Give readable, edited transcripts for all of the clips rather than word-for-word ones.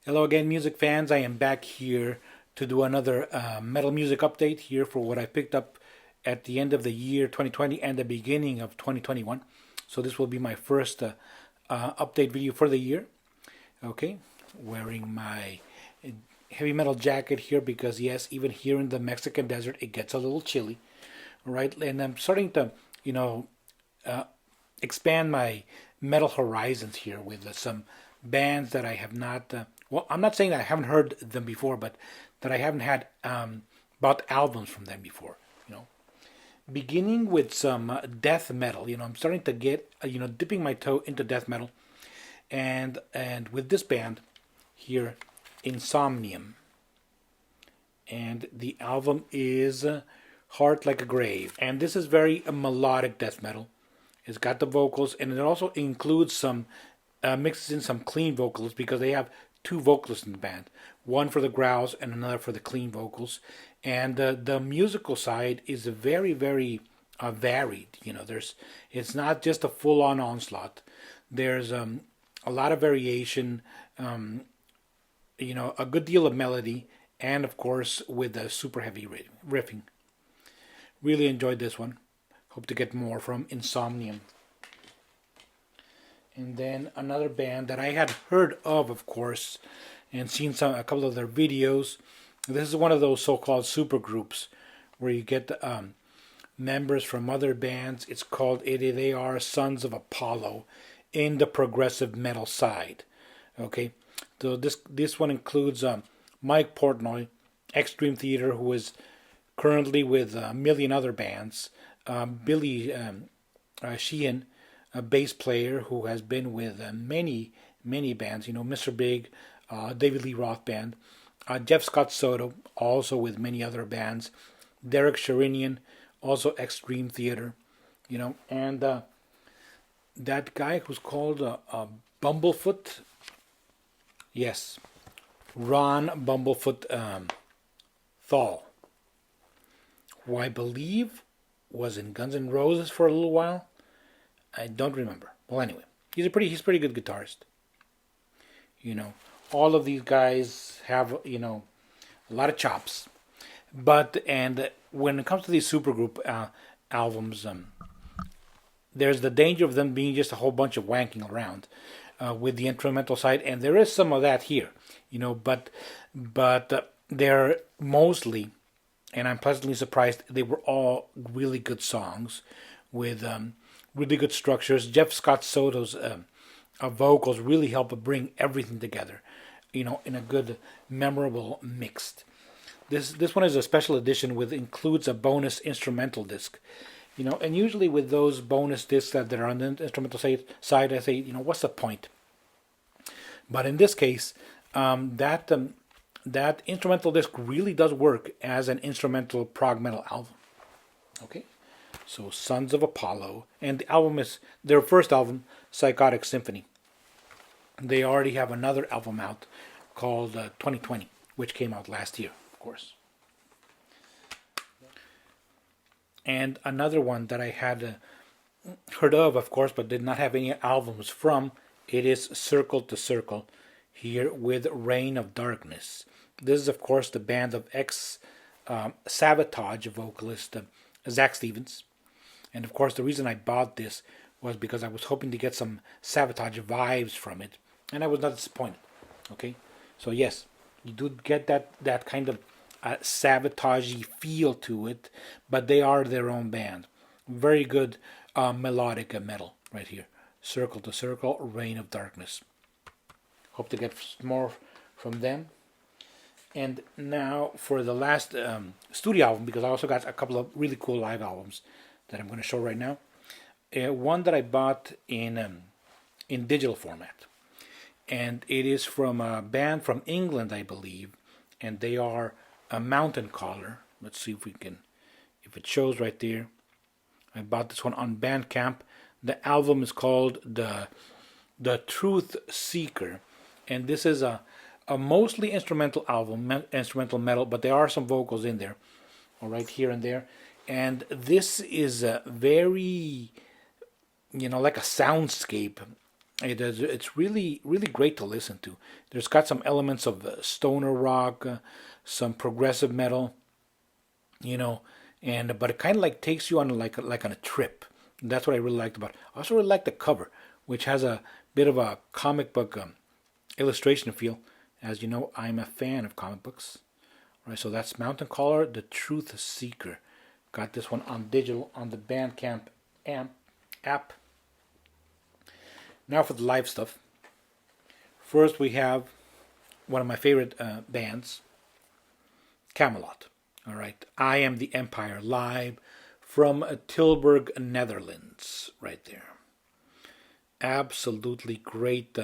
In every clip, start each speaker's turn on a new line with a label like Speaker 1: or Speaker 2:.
Speaker 1: Hello again, music fans. I am back here to do another metal music update here for what I picked up at the end of the year 2020 and the beginning of 2021. So this will be my first update video for the year. Okay, wearing my heavy metal jacket here because yes, even here in the Mexican desert, it gets a little chilly, right? And I'm starting to, uh, expand my metal horizons here with some bands that I have not. Well, I'm not saying that I haven't heard them before, but that I haven't had bought albums from them before. Beginning with some death metal. I'm starting to get dipping my toe into death metal, and with this band here, Insomnium, and the album is Heart Like a Grave, and this is very melodic death metal. It's got the vocals, and it also includes some mixes in some clean vocals because they have two vocalists in the band, one for the growls and another for the clean vocals. And the musical side is very, very varied. It's not just a full-on onslaught. There's a lot of variation. A good deal of melody, and of course with the super heavy riffing. Really enjoyed this one. Hope to get more from Insomnium. And then another band that I had heard of course, and seen a couple of their videos. This is one of those so-called super groups where you get members from other bands. It's called They are Sons of Apollo in the progressive metal side. Okay, so this one includes Mike Portnoy, ex-Dream Theater, who is currently with a million other bands. Billy Sheehan, a bass player who has been with many bands. Mr. Big, David Lee Roth Band. Jeff Scott Soto, also with many other bands. Derek Sherinian, also ex-Dream Theater. And that guy who's called Bumblefoot. Yes, Ron Bumblefoot Thal, who I believe was in Guns N' Roses for a little while. I don't remember. Well, anyway, he's a pretty good guitarist. All of these guys have a lot of chops, and when it comes to these supergroup albums, there's the danger of them being just a whole bunch of wanking around with the instrumental side, and there is some of that here, but they're mostly, and I'm pleasantly surprised, they were all really good songs with really good structures. Jeff Scott Soto's vocals really help bring everything together, in a good, memorable mixed. This one is a special edition with includes a bonus instrumental disc. And usually with those bonus discs that are on the instrumental side, I say, what's the point? But in this case, that instrumental disc really does work as an instrumental prog metal album. Okay, so Sons of Apollo, and the album is their first album, Psychotic Symphony. They already have another album out called 2020, which came out last year, of course. And another one that I had heard of course, but did not have any albums from, it is Circle to Circle, here with Reign of Darkness. This is, of course, the band of ex-Sabotage vocalist Zach Stevens. And, of course, the reason I bought this was because I was hoping to get some Sabotage vibes from it. And I was not disappointed. Okay? So, yes, you do get that kind of Sabotage-y feel to it, but they are their own band. Very good melodic metal right here. Circle to Circle, Reign of Darkness. Hope to get more from them. And now for the last studio album, because I also got a couple of really cool live albums that I'm going to show right now. One that I bought in digital format, and it is from a band from England, I believe, and they are a Mountain Caller. Let's see if it shows right there. I bought this one on Bandcamp. The album is called the Truth Seeker, and this is a mostly instrumental album, instrumental metal, but there are some vocals in there, all right, here and there. And this is a very, like a soundscape It's really really great to listen to. There's got some elements of stoner rock, some progressive metal, you know, and but it kind of like takes you on like on a trip. That's what I really liked about it. I also really like the cover, which has a bit of a comic book illustration feel. As you know, I'm a fan of comic books. All right, so that's Mountain Caller, The Truth Seeker. Got this one on digital on the Bandcamp app. Now for the live stuff. First, we have one of my favorite bands, Camelot. All right, I Am the Empire live from Tilburg, Netherlands, right there. Absolutely great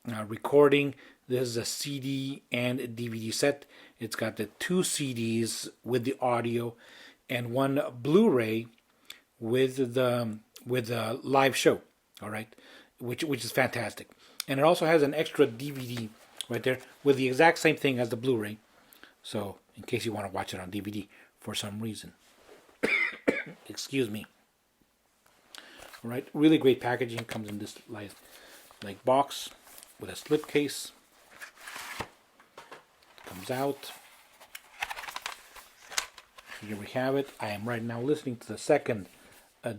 Speaker 1: recording. This is a CD and a DVD set. It's got the 2 CDs with the audio and 1 Blu-ray with the live show. All right, which is fantastic. And it also has an extra DVD right there with the exact same thing as the Blu-ray. So in case you want to watch it on DVD for some reason. Excuse me. All right, really great packaging. Comes in this like box with a slipcase. Comes out. Here we have it. I am right now listening to the second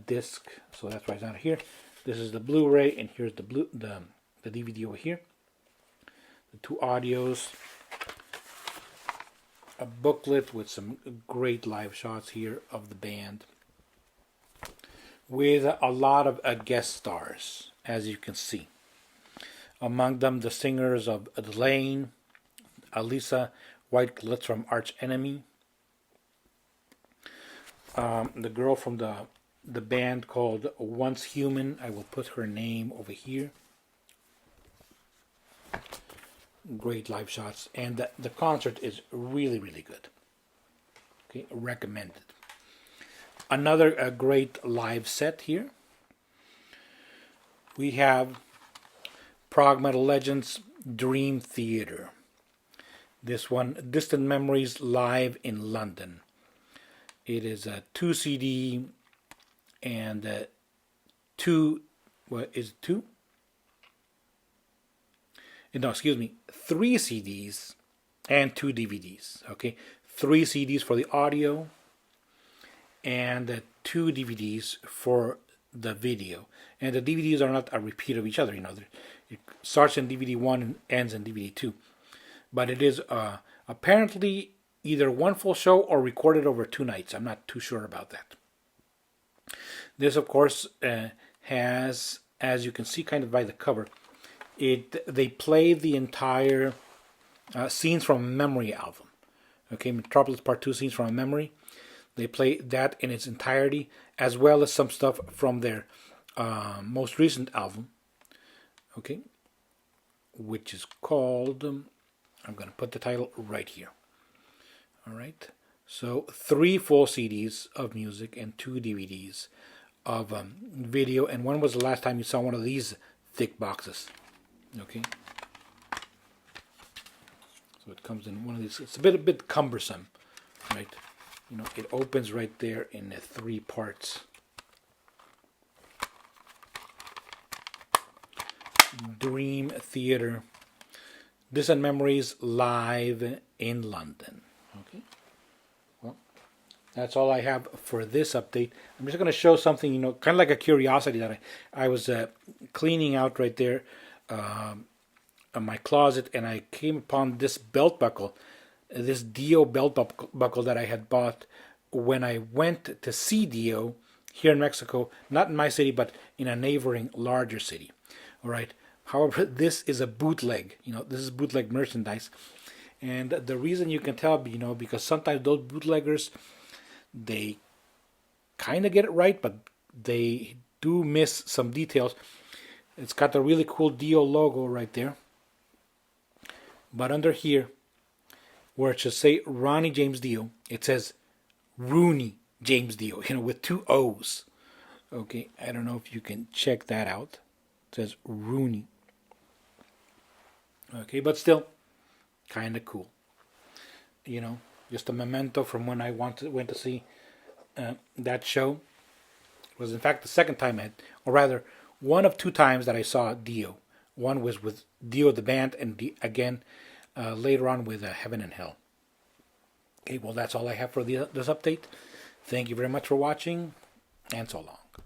Speaker 1: disc, so that's why it's not here. This is the Blu-ray, and here's the DVD over here. The 2 audios. A booklet with some great live shots here of the band, with a lot of guest stars, as you can see. Among them, the singers of Elaine, Alisa White-Glitz from Arch Enemy, the girl from the band called Once Human. I will put her name over here. Great live shots, and the concert is really really good. Okay, recommended. Another great live set here. We have prog metal legends Dream Theater. This one, Distant Memories live in London. It is a 2 CD and 2. What is it? 2? No, excuse me. 3 CDs and 2 DVDs. Okay, 3 CDs for the audio and 2 DVDs for the video. And the DVDs are not a repeat of each other. You know, it starts in DVD 1 and ends in DVD 2. But it is apparently either one full show or recorded over 2 nights. I'm not too sure about that. This, of course, has, as you can see kind of by the cover, they play the entire Scenes from a Memory album. Okay, Metropolis Part 2, Scenes from a Memory. They play that in its entirety, as well as some stuff from their most recent album. Okay, which is called, I'm going to put the title right here. All right, so 3 full CDs of music and 2 DVDs of video. And when was the last time you saw one of these thick boxes? Okay, so it comes in one of these. It's a bit cumbersome, right? You know, it opens right there in 3 parts. Dream Theater, Distant Memories live in London. Okay, well, that's all I have for this update. I'm just going to show something, you know, kind of like a curiosity that I was cleaning out right there in my closet, and I came upon this belt buckle, this Dio belt buckle that I had bought when I went to see Dio here in Mexico, not in my city, but in a neighboring larger city. All right. However, this is a bootleg. You know, this is bootleg merchandise, and the reason you can tell, you know, because sometimes those bootleggers, they kind of get it right, but they do miss some details. It's got the really cool Dio logo right there, but under here, where it should say Ronnie James Dio, it says Rooney James Dio, you know, with 2 O's. Okay, I don't know if you can check that out. It says Rooney. Okay, but still, kind of cool. You know, just a memento from when I went to see that show. It was in fact the second time I had, or rather, one of two times that I saw Dio. One was with Dio the band, and again later on with Heaven and Hell. Okay, well, that's all I have for this update. Thank you very much for watching, and so long.